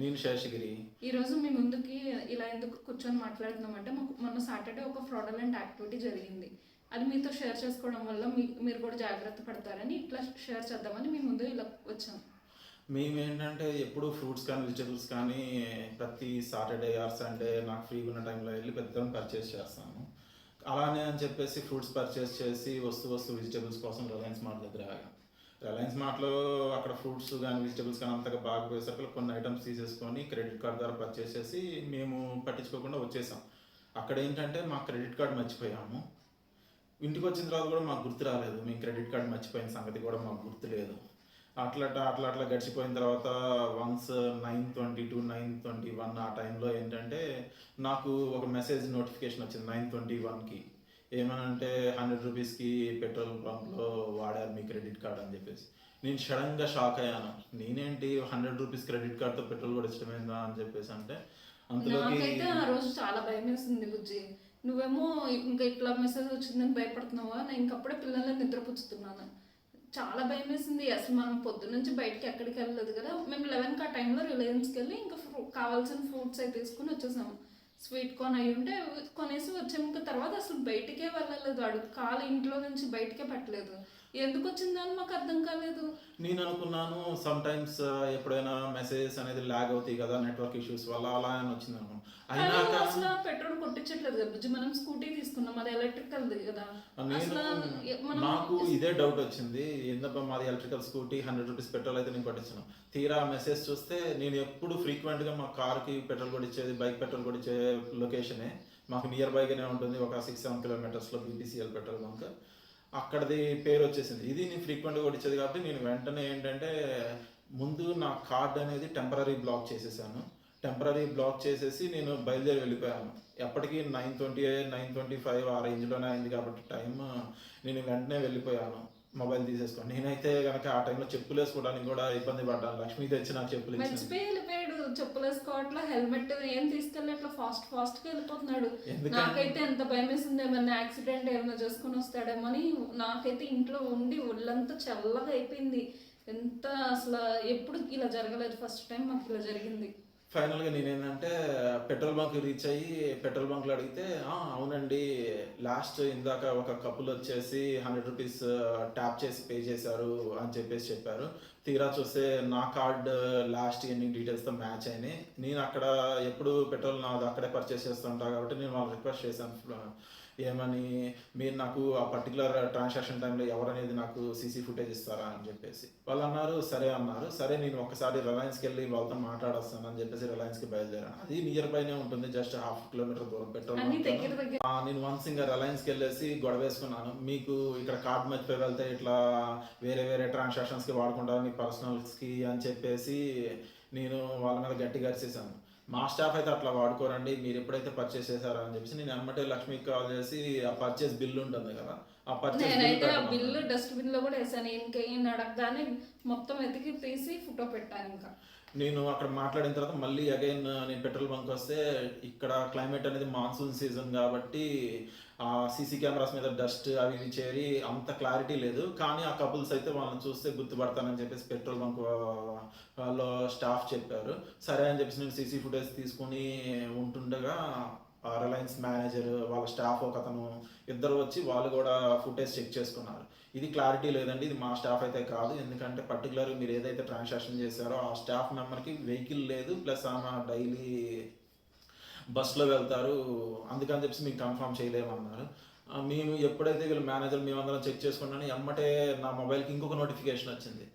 నేను శేషగిరి. ఈరోజు మీ ముందుకి ఇలా ఎందుకు కూర్చొని మాట్లాడుతున్నామంటే మొన్న సాటర్డే ఒక ఫ్రాడలెంట్ యాక్టివిటీ జరిగింది. అది మీతో షేర్ చేసుకోవడం వల్ల మీరు కూడా జాగ్రత్త పడతారని ఇట్లా షేర్ చేద్దామని మీ ముందు ఇలా వచ్చాం. మేమేంటంటే ఎప్పుడు ఫ్రూట్స్ కానీ వెజిటబుల్స్ కానీ ప్రతి సాటర్డే ఆర్ సండే నాకు ఫ్రీగా ఉన్న టైంలో వెళ్ళి పెద్దగా పర్చేస్ చేస్తాను. అలానే అని చెప్పేసి ఫ్రూట్స్ పర్చేస్ చేసి వస్తూ వెజిటబుల్స్ కోసం రిలయన్స్ మార్ట్ దగ్గర ఆగాం. రిలయన్స్ మార్ట్లో అక్కడ ఫ్రూట్స్ కానీ వెజిటబుల్స్ కానీ అంతగా బాగా పోయేసరికి కొన్ని ఐటమ్స్ తీసేసుకొని క్రెడిట్ కార్డ్ ద్వారా పర్చేస్ చేసి మేము పట్టించుకోకుండా వచ్చేసాం. అక్కడ ఏంటంటే మా క్రెడిట్ కార్డ్ మర్చిపోయాము. ఇంటికి వచ్చిన తర్వాత కూడా మాకు గుర్తు రాలేదు, మేము క్రెడిట్ కార్డ్ మర్చిపోయిన సంగతి కూడా మాకు గుర్తు లేదు. అట్లా గడిచిపోయిన తర్వాత వన్స్ 9:22 9:21 ఆ టైంలో ఏంటంటే నాకు ఒక మెసేజ్ నోటిఫికేషన్ వచ్చింది 9:21కి. ఏమనంటే 100 రూపీస్కి పెట్రోల్ బంక్లో వాడారు మీ క్రెడిట్ కార్డ్ అని చెప్పేసి. నేను సడన్గా షాక్ అయ్యాను. నేనేంటి 100 రూపీస్ క్రెడిట్ కార్డ్తో పెట్రోల్ కూడా ఇష్టమైందా అని చెప్పేసి అంటే అంతలోకి నాకైతే ఆ రోజు చాలా భయం వేసింది బుజ్జి. నువ్వేమో ఇంకా ఇట్లా మెసేజ్ వచ్చిందని భయపడుతున్నావా, నేను ఇంకప్పుడే పిల్లల్ని నిద్రపుచ్చుతున్నాను. చాలా భయం వేసింది. అసలు మనం పొద్దు నుంచి బయటకి ఎక్కడికి వెళ్ళలేదు కదా. మేము 11కి ఆ టైంలో రిలయన్స్కి వెళ్ళి ఇంకా కావాల్సిన ఫ్రూట్స్ అవి తీసుకుని వచ్చేసాము. స్వీట్ కార్న్ అయి ఉంటే కొనేసి వచ్చాము. ఇంకా తర్వాత అసలు బయటికే వెళ్ళలేదు. అడుగు కాలు ఇంట్లో నుంచి బయటకే పెట్టలేదు. ఎందుకు వచ్చిందని మాకు అర్థం కాలేదు. నేను అనుకున్నాను సమ్ టైమ్స్ ఎప్పుడైనా మెసేజెస్ అనేది ల్యాగ్ అవుతాయి కదా నెట్వర్క్ ఇష్యూస్ వల్ల, అలా అని వచ్చింది అనుకున్నాను. అయినా అసలు పెట్రోల్ కొట్టించట్లేదు కదా బుజ్జి. మనం స్కూటీ తీసుకున్నాం, అది ఎలక్ట్రికల్ కదా. నాకు ఇదే డౌట్ వచ్చింది, ఎందుకు మాది ఎలక్ట్రికల్ స్కూటీ 100 రూపీస్ పెట్రోల్ అయితే నేను కొట్టించాను. తీరా మెసేజ్ చూస్తే నేను ఎప్పుడు ఫ్రీక్వెంట్గా మా కార్కి పెట్రోల్ కొట్టించేది, బైక్ పెట్రోల్ కొట్టించే లొకేషనే మాకు నియర్ బైగానే ఉంటుంది. ఒక 6-7 కిలోమీటర్స్లో బీపీసీఎల్ పెట్రోల్ బంక్. అక్కడది పేరు వచ్చేసింది. ఇది నేను ఫ్రీక్వెంట్గా కొట్టించేది కాబట్టి నేను వెంటనే ఏంటంటే ముందు నా కార్డ్ అనేది టెంపరీ బ్లాక్ చేసేసాను. టెంపరీ బ్లాక్ చేసేసి నేను బయలుదేరి వెళ్ళిపోయాను. ఎప్పటికీ 9:28 9:25 ఆ రేంజ్లోనే అయింది కాబట్టి టైం. నేను వెంటనే వెళ్ళిపోయాను మొబైల్ తీసేసుకోండి. నేనైతే కనుక ఆ టైంలో చెప్పులు వేసుకోవడానికి కూడా ఇబ్బంది పడ్డాను. లక్ష్మి తెచ్చి నాకు చెప్పులు వెళ్ళిపోయాడు. చెప్పులు వేసుకోవట్లా, హెల్మెట్ ఏం తీసుకెళ్ళి అట్లా ఫాస్ట్గా వెళ్ళిపోతున్నాడు. నాకైతే ఎంత భయం వేసింది, ఏమన్నా యాక్సిడెంట్ ఏమైనా చేసుకుని వస్తాడేమో అని. నాకైతే ఇంట్లో ఉండి ఒళ్ళంతా చల్లగా అయిపోయింది. ఎంత అసలు ఎప్పుడు ఇలా జరగలేదు, ఫస్ట్ టైం మాకు ఇలా జరిగింది. ఫైనల్గా నేనేంటంటే పెట్రోల్ బంక్ రీచ్ అయ్యి పెట్రోల్ బంక్లో అడిగితే అవునండి లాస్ట్ ఇందాక ఒక కపుల్ వచ్చేసి 100 రూపీస్ ట్యాప్ చేసి పే చేశారు అని చెప్పేసి చెప్పారు. తీరా చూస్తే నా కార్డ్ లాస్ట్ ఎన్ని డీటెయిల్స్తో మ్యాచ్ అయినాయి. నేను అక్కడ ఎప్పుడు పెట్రోల్ నాది అక్కడే పర్చేస్ చేస్తుంటా కాబట్టి నేను వాళ్ళు రిక్వెస్ట్ చేశాను ఏమని, మీరు నాకు ఆ పర్టికులర్ ట్రాన్సాక్షన్ టైంలో ఎవరనేది నాకు సీసీ ఫుటేజ్ ఇస్తారా అని చెప్పేసి. వాళ్ళు అన్నారు సరే అన్నారు. సరే నేను ఒకసారి రిలయన్స్కి వెళ్ళి వాళ్ళతో మాట్లాడొస్తాను అని చెప్పేసి రిలయన్స్కి బయలుదేరాను. అది నియర్ బైనే ఉంటుంది, జస్ట్ 1/2 కిలోమీటర్ దూరం పెట్రోల్. నేను వన్స్ ఇంకా రిలయన్స్కి వెళ్ళేసి గొడవ వేసుకున్నాను, మీకు ఇక్కడ కార్డ్ మర్చిపోయి వెళ్తే ఇట్లా వేరే ట్రాన్సాక్షన్స్కి వాడుకుంటారు మీ పర్సనల్స్కి అని చెప్పేసి నేను వాళ్ళ మీద గట్టిగా అరిచేసాను. మా స్టాఫ్ అయితే అట్లా వాడుకోరండి, మీరు ఎప్పుడైతే పర్చేస్ చేశారో అని చెప్పేసి నేను ఎమ్మటే లక్ష్మికి కాల్ చేసి ఆ పర్చేస్ బిల్ ఉంటుంది కదా, ఆ పర్చేస్ బిల్లు డస్ట్బిన్ లో కూడా వేసాను. ఇంకేం అడగగానే మొత్తం ఎతికి తీసి ఫోటో పెట్టాను. ఇంకా నేను అక్కడ మాట్లాడిన తర్వాత మళ్ళీ అగైన్ నేను పెట్రోల్ బంక్ వస్తే ఇక్కడ క్లైమేట్ అనేది మాన్సూన్ సీజన్ కాబట్టి ఆ సీసీ కెమెరాస్ మీద డస్ట్ అవి ఇవి చేరి అంత క్లారిటీ లేదు. కానీ ఆ కపుల్స్ అయితే వాళ్ళని చూస్తే గుర్తుపడతానని చెప్పేసి పెట్రోల్ బంక్ వాళ్ళు స్టాఫ్ చెప్పారు. సరే అని చెప్పేసి నేను సీసీ ఫుటేజ్ తీసుకుని ఉంటుండగా రిలయన్స్ మేనేజర్ వాళ్ళ స్టాఫ్ ఒక అతను ఇద్దరు వచ్చి వాళ్ళు కూడా ఫుటేజ్ చెక్ చేసుకున్నారు. ఇది క్లారిటీ లేదండి, ఇది మా స్టాఫ్ అయితే కాదు, ఎందుకంటే పర్టికులర్ మీరు ఏదైతే ట్రాన్సాక్షన్ చేశారో ఆ స్టాఫ్ మెంబర్కి వెహికల్ లేదు, ప్లస్ ఆమె డైలీ బస్సులో వెళ్తారు, అందుకని చెప్పేసి మీకు కన్ఫర్మ్ చేయలేమన్నారు. మేము ఎప్పుడైతే వీళ్ళు మేనేజర్ మేమందరం చెక్ చేసుకున్నాను, ఎమ్మటే నా మొబైల్కి ఇంకొక నోటిఫికేషన్ వచ్చింది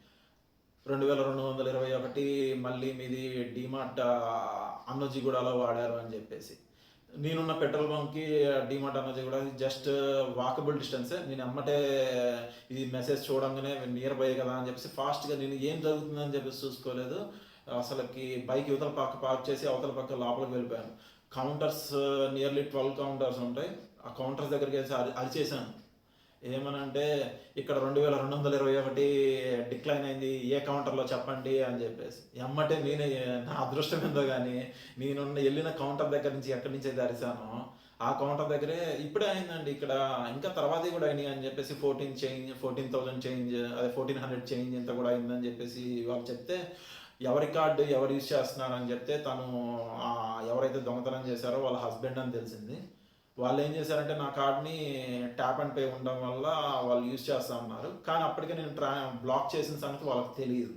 2221 మళ్ళీ మీది డిమార్ట్ అన్నోజిగూడలో వాడారు అని చెప్పేసి. నేనున్న పెట్రోల్ బంక్కి డిమార్ట్ అన్నది కూడా జస్ట్ వాకబుల్ డిస్టెన్సే. నేను ఎమ్మటే ఇది మెసేజ్ చూడంగానే నియర్ బై కదా అని చెప్పేసి ఫాస్ట్గా నేను ఏం జరుగుతుందని చెప్పేసి చూసుకోలేదు, అసలుకి బైక్ యువతల పక్క పార్క్ చేసి అవతల పక్క లోపలికి వెళ్ళిపోయాను. కౌంటర్స్ నియర్లీ 12 కౌంటర్స్ ఉంటాయి. ఆ కౌంటర్స్ దగ్గరికి వెళ్ళి అరిచేసాను. ఏమనంటే ఇక్కడ 2221 డిక్లైన్ అయింది, ఏ కౌంటర్లో చెప్పండి అని చెప్పేసి. ఎమ్మటే నేనే నా అదృష్టం ఏందో కానీ నేను వెళ్ళిన కౌంటర్ దగ్గర నుంచి ఎక్కడి నుంచి అయితే అరిసానో ఆ కౌంటర్ దగ్గరే ఇప్పుడే అయిందండి, ఇక్కడ ఇంకా తర్వాత కూడా అయినాయి అని చెప్పేసి 14,000 చేంజ్, అదే 1400 చేంజ్ ఇంత కూడా అయిందని చెప్పేసి వాళ్ళు చెప్తే ఎవరి కార్డు ఎవరు యూజ్ చేస్తున్నారని చెప్తే తను ఎవరైతే దొంగతనం చేశారో వాళ్ళ హస్బెండ్ అని తెలిసింది. వాళ్ళు ఏం చేశారంటే నా కార్డ్ని ట్యాప్ అండ్ పే ఉండడం వల్ల వాళ్ళు యూజ్ చేస్తా ఉన్నారు, కానీ అప్పటికే నేను బ్లాక్ చేసిన సంగతి వాళ్ళకి తెలియదు.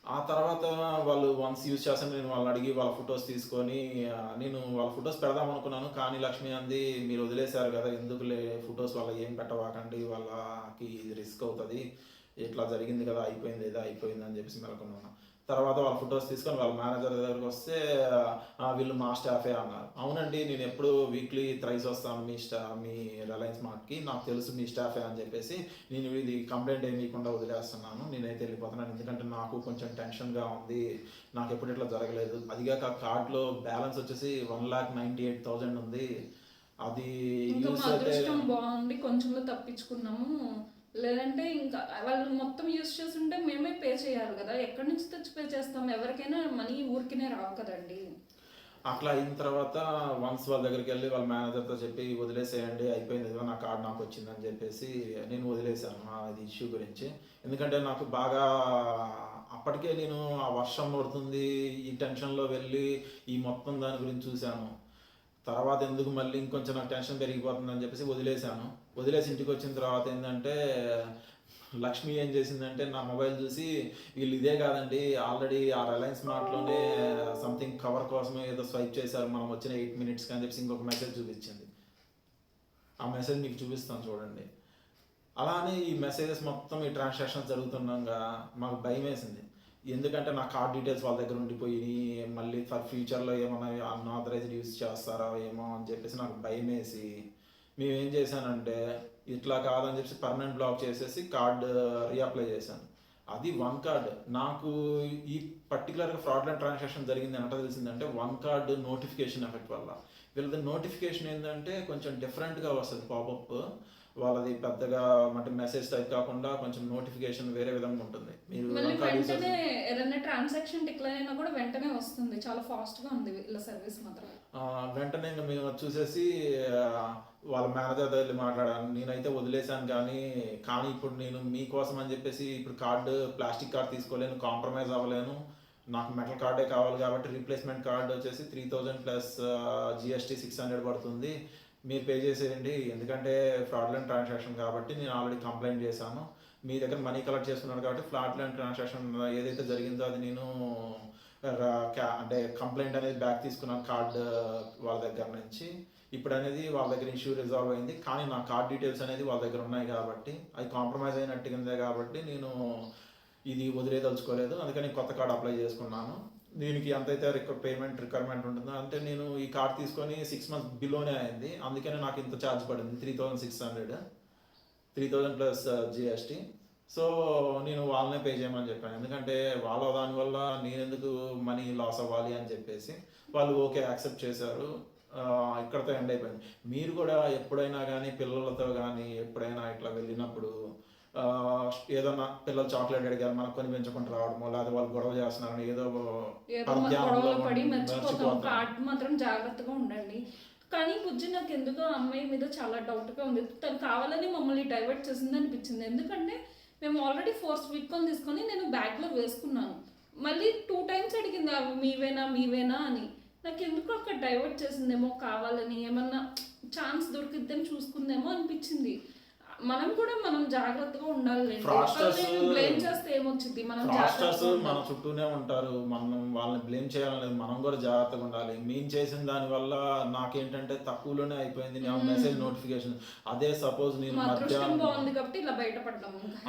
ఆ తర్వాత వాళ్ళు వన్స్ యూజ్ చేస్తాను, నేను వాళ్ళని అడిగి వాళ్ళ ఫొటోస్ తీసుకొని నేను వాళ్ళ ఫొటోస్ పెడదాం అనుకున్నాను, కానీ లక్ష్మి అంది మీరు వదిలేశారు కదా ఎందుకులే ఫొటోస్ వాళ్ళ ఏం పెట్టవాకండి, వాళ్ళకి రిస్క్ అవుతుంది, ఇట్లా జరిగింది కదా అయిపోయింది ఏదో అయిపోయింది అని చెప్పేసి మెలకున్నాను. తర్వాత వాళ్ళ ఫొటోస్ తీసుకొని వాళ్ళ మేనేజర్ దగ్గరికి వస్తే వీళ్ళు మా స్టాఫే అన్నారు. అవునండి నేను ఎప్పుడు వీక్లీ థ్రైస్ వస్తాను మీ రిలయన్స్ మార్ట్కి, నాకు తెలుసు మీ స్టాఫే అని చెప్పేసి నేను ఇది కంప్లైంట్ ఏమి ఇవ్వకుండా వదిలేస్తున్నాను, నేనైతే వెళ్ళిపోతున్నాను, ఎందుకంటే నాకు కొంచెం టెన్షన్గా ఉంది, నాకు ఎప్పుడు ఇట్లా జరగలేదు, అదిగాక కార్డులో బ్యాలెన్స్ వచ్చేసి 1,98,000 ఉంది, అది యూస్ అయితే బాగుంది కొంచెంలో తప్పించుకున్నాము, లేదంటే ఇంకా వాళ్ళు మొత్తం యూజ్ చేస్తుంటే మేమే పే చేయాలి కదా, ఎక్కడి నుంచి తెచ్చి పే చేస్తాం, ఎవరికైనా మనీ ఊరికినే రావు కదండి. అట్లా అయిన తర్వాత వన్స్ వాళ్ళ దగ్గరికి వెళ్ళి వాళ్ళ మేనేజర్తో చెప్పి వదిలేసేయండి అయిపోయింది ఏదో నా కార్డు నాకు వచ్చిందని చెప్పేసి నేను వదిలేసాను అది ఇష్యూ గురించి. ఎందుకంటే నాకు బాగా అప్పటికే నేను ఆ వర్షం పడుతుంది ఈ టెన్షన్లో వెళ్ళి ఈ మొత్తం దాని గురించి చూశాను. తర్వాత ఎందుకు మళ్ళీ ఇంకొంచెం నాకు టెన్షన్ పెరిగిపోతుందని చెప్పేసి వదిలేశాను. వదిలేసి ఇంటికి వచ్చిన తర్వాత ఏంటంటే లక్ష్మి ఏం చేసిందంటే నా మొబైల్ చూసి వీళ్ళు ఇదే కాదండి ఆల్రెడీ ఆ రిలయన్స్ మార్ట్లోనే సంథింగ్ కవర్ కోసమే ఏదో స్వైప్ చేశారు మనం వచ్చిన 8 minutes అని చెప్పేసి ఇంకొక మెసేజ్ చూపించింది. ఆ మెసేజ్ మీకు చూపిస్తాను చూడండి. అలానే ఈ మెసేజెస్ మొత్తం ఈ ట్రాన్సాక్షన్స్ జరుగుతుండగా మాకు భయం వేసింది, ఎందుకంటే నా కార్డ్ డీటెయిల్స్ వాళ్ళ దగ్గర ఉండిపోయి మళ్ళీ ఫర్ ఫ్యూచర్లో ఏమైనా అన్ఆథరైజ్డ్ యూజ్ చేస్తారా ఏమో అని చెప్పేసి నాకు భయం వేసి మేము ఏం చేశానంటే ఇట్లా కాదని చెప్పేసి పర్మనెంట్ బ్లాక్ చేసేసి కార్డ్ రీఅప్లై చేశాను. అది వన్ కార్డ్ నాకు ఈ పర్టికులర్గా ఫ్రాడ్లెంట్ ట్రాన్సాక్షన్ జరిగింది అంటే తెలిసిందంటే వన్ కార్డ్ నోటిఫికేషన్ ఎఫెక్ట్ వల్ల. వీళ్ళది నోటిఫికేషన్ ఏంటంటే కొంచెం డిఫరెంట్గా వస్తుంది పాపప్, వాళ్ళది పెద్దగా అంటే మెసేజ్ టైప్ కాకుండా కొంచెం నోటిఫికేషన్ వేరే విధంగా ఉంటుంది. మీరు వెంటనే ఏదైనా ట్రాన్సాక్షన్ డిక్లైర్ అయినా కూడా వెంటనే వస్తుంది, చాలా ఫాస్ట్గా ఉంది వీళ్ళ సర్వీస్ మాత్రం. వెంటనే మేము చూసేసి వాళ్ళ మేనేజర్ దగ్గర మాట్లాడాను, నేనైతే వదిలేశాను కానీ ఇప్పుడు నేను మీకోసం అని చెప్పేసి ఇప్పుడు కార్డు ప్లాస్టిక్ కార్డ్ తీసుకోలేను, కాంప్రమైజ్ అవ్వలేను, నాకు మెటల్ కార్డే కావాలి కాబట్టి రీప్లేస్మెంట్ కార్డు వచ్చేసి 3,000 ప్లస్ GST 600 పడుతుంది, మీరు పే చేసేయండి, ఎందుకంటే ఫ్రాడ్లెంట్ ట్రాన్సాక్షన్ కాబట్టి నేను ఆల్రెడీ కంప్లైంట్ చేశాను, మీ దగ్గర మనీ కలెక్ట్ చేసుకున్నాను కాబట్టి ఫ్రాడ్లెంట్ ట్రాన్సాక్షన్ ఏదైతే జరిగిందో అది నేను అంటే కంప్లైంట్ అనేది బ్యాక్ తీసుకున్నాను కార్డు వాళ్ళ దగ్గర నుంచి, ఇప్పుడు అనేది వాళ్ళ దగ్గర ఇష్యూ రిజాల్వ్ అయింది, కానీ నా కార్డ్ డీటెయిల్స్ అనేది వాళ్ళ దగ్గర ఉన్నాయి కాబట్టి అది కాంప్రమైజ్ అయినట్టుగా కాబట్టి నేను ఇది వదిలేదలుచుకోలేదు, అందుకని కొత్త కార్డు అప్లై చేసుకున్నాను. దీనికి ఎంతైతే పేమెంట్ రిక్వైర్మెంట్ ఉంటుందో అంటే నేను ఈ కార్డ్ తీసుకొని 6 months బిలోనే అయింది, అందుకని నాకు ఇంత ఛార్జ్ పడింది 3,600, 3,000 ప్లస్ GST. సో నేను వాళ్ళనే పే చేయమని చెప్పాను, ఎందుకంటే వాళ్ళ దానివల్ల నేను ఎందుకు మనీ లాస్ అవ్వాలి అని చెప్పేసి వాళ్ళు ఓకే యాక్సెప్ట్ చేశారు. ఇక్కడతో ఎండ్ అయిపోయింది. మీరు కూడా ఎప్పుడైనా కానీ పిల్లలతో కానీ ఎప్పుడైనా ఇట్లా వెళ్ళినప్పుడు ఏదన్నా పిల్లలు చాక్లెట్ అడిగారు మనకు కొని పెంచుకుంటూ రావడమో లేదా వాళ్ళు గొడవ చేస్తున్నారని ఏదో పడి మర్చిపోతాం, కార్డ్ మాత్రం జాగ్రత్తగా ఉండండి. కానీ బుజ్జి నాకు ఎందుకో అమ్మాయి మీద చాలా డౌట్గా ఉంది, తను కావాలని మమ్మల్ని డైవర్ట్ చేసింది అనిపించింది, ఎందుకంటే మేము ఆల్రెడీ 4 sweet corn తీసుకొని నేను బ్యాగ్లో వేసుకున్నాను, మళ్ళీ 2 times అడిగింది అవి మీవేనా అని, నాకు ఎందుకు అక్కడ డైవర్ట్ చేసిందేమో కావాలని, ఏమన్నా ఛాన్స్ దొరికిద్దని చూసుకుందేమో అనిపించింది. మనం జాగ్రత్తగా ఉండాలి, బ్లేమ్ చేస్తే ఏమొచ్చింది, మన చుట్టూనే ఉంటారు, మనం వాళ్ళని బ్లేమ్ చేయాలనేది మనం కూడా జాగ్రత్తగా ఉండాలి. మేము చేసిన దాని వల్ల నాకేంటంటే తక్కువలోనే అయిపోయింది మెసేజ్ నోటిఫికేషన్, అదే సపోజ్ నేను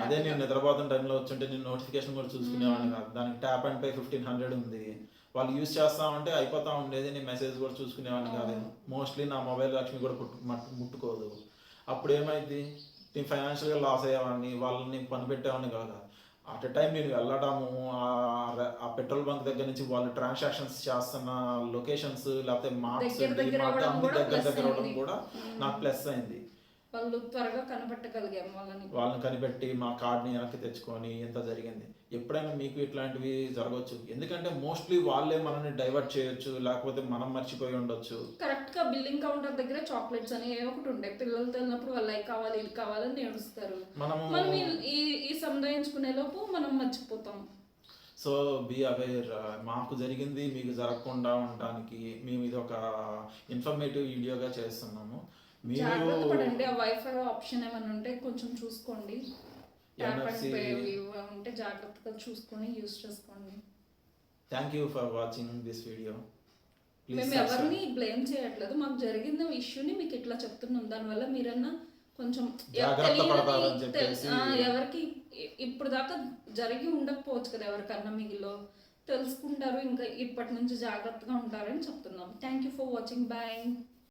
అదే నేను నిద్రపోతున్న టైంలో వచ్చుంటే నేను నోటిఫికేషన్ కూడా చూసుకునేవాడిని కాదు, దానికి ట్యాప్ అండ్ పే 1,500 ఉంది, వాళ్ళు యూజ్ చేస్తామంటే అయిపోతా ఉండేది, నేను మెసేజ్ కూడా చూసుకునేవాడిని కాదు, మోస్ట్లీ నా మొబైల్ లక్ష్మి కూడా ముట్టుకోదు. అప్పుడు ఏమైంది, నేను ఫైనాన్షియల్గా లాస్ అయ్యేవాడిని, వాళ్ళని పని పెట్టేవాడిని కాదు. అట్ ఎ టైం నేను వెళ్ళడము ఆ పెట్రోల్ బంక్ దగ్గర నుంచి వాళ్ళు ట్రాన్సాక్షన్స్ చేస్తున్న లొకేషన్స్ లేకపోతే మార్క్స్ అన్ని దగ్గర అవడం కూడా నాకు ప్లస్ అయింది. వాళ్ళు త్వరగా కనిపెట్టగలిగాము, వాళ్ళని కనిపెట్టి మా కార్డ్ని వెనక్కి తెచ్చుకొని ఎంత జరిగింది. ఎప్పుడైనా మీకు ఇట్లాంటివి జరగవచ్చు, ఎందుకంటే మోస్ట్లీ వాళ్ళే మనల్ని డైవర్ట్ చేయొచ్చు, లేకపోతే మనం మర్చిపోయి ఉండొచ్చు. కరెక్ట్గా బిల్లింగ్ కౌంటర్ దగ్గర చాక్లెట్స్ అని ఏ ఒకటి ఉండే, పిల్లలతో వెళ్ళినప్పుడు వాళ్ళు అవి కావాలి ఇది కావాలని ఏడుస్తారు, మనం ఈ సముదాయించుకునే లోపు మనం మర్చిపోతాం. So be aware. మాకు జరిగింది మీకు జరగకుండా ఉండడానికి మేము ఇది ఒక ఇన్ఫర్మేటివ్ వీడియోగా చేస్తున్నాము. మీరు జాగ్రత్త పడండి. ఆ వైఫై ఆప్షన్ ఏమైనా ఉంటే కొంచెం చూసుకోండి. ట్యాప్ అండ్ NFC పే ఉంటే జాగ్రత్తగా చూసుకొని యూస్ చేసుకోండి. Thank you for watching this video. మేము ఎవరిని బ్లేమ్ చేయట్లేదు, మాకు జరిగిన ఇష్యూని మీకు ఇట్లా చెప్తున్నాం. దానివల్ల మీరన్నా కొంచెం జాగ్రత్త పడతారని చెప్పేసి. ఎవరికి ఇప్పుడు దాకా జరిగి ఉండకపోవచ్చు కదా, ఎవరికన్నా మీలో తెలుసుకుంటారు, ఇంకా ఇప్పటి నుంచి జాగ్రత్తగా ఉంటారని చెప్తున్నాం. Thank you for watching. Bye.